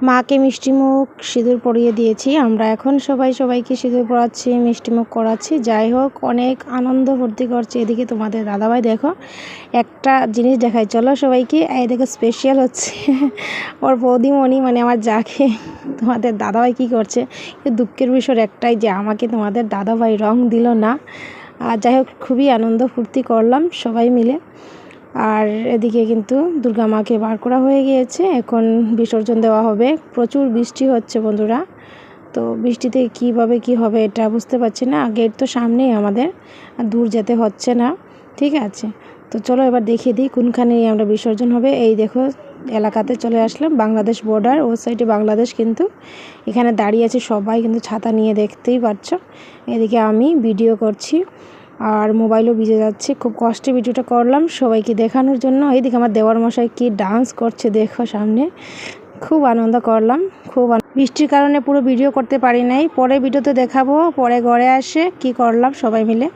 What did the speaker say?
মাকে মিষ্টিমুখ সিঁদুর পরিয়ে দিয়েছি। আমরা এখন সবাইকে সিঁদুর পরাচ্ছি, মিষ্টিমুখ করাচ্ছি। যাই হোক, অনেক আনন্দ ফুর্তি করছে। এদিকে তোমাদের দাদাভাই দেখো একটা জিনিস দেখাই, চলো সবাইকে। এই দেখো স্পেশাল হচ্ছে ওর বৌদিমণি মানে আমার যাকে তোমাদের দাদাভাই কী করছে। কিন্তু দুঃখের বিষয় একটাই যে আমাকে তোমাদের দাদাভাই রং দিল না। আর যাই হোক, খুবই আনন্দ ফুর্তি করলাম সবাই মিলে। আর এদিকে কিন্তু দুর্গা মাকে বার করা হয়ে গিয়েছে, এখন বিসর্জন দেওয়া হবে। প্রচুর বৃষ্টি হচ্ছে বন্ধুরা, তো বৃষ্টিতে কীভাবে কি হবে এটা বুঝতে পারছি না। গেট তো সামনেই আমাদের, দূর যেতে হচ্ছে না। ঠিক আছে, তো চলো এবার দেখিয়ে দিই কোনখানে আমরা বিসর্জন হবে। এই দেখো এলাকাতে চলে আসলাম, বাংলাদেশ বর্ডার, ও সাইডে বাংলাদেশ। কিন্তু এখানে দাঁড়িয়ে আছে সবাই, কিন্তু ছাতা নিয়ে, দেখতেই পাচ্ছ। এদিকে আমি ভিডিও করছি আর মোবাইলও ভিজে যাচ্ছে। খুব কষ্টে ভিডিওটা করলাম সবাইকে দেখানোর জন্য। এইদিকে আমার দেওয়ার মশাই কি ডান্স করছে দেখো সামনে, খুব আনন্দ করলাম। বৃষ্টির কারণে পুরো ভিডিও করতে পারি নাই, পরে ভিডিওতে দেখাবো। পরে ঘরে আসে কি করলাম সবাই মিলে।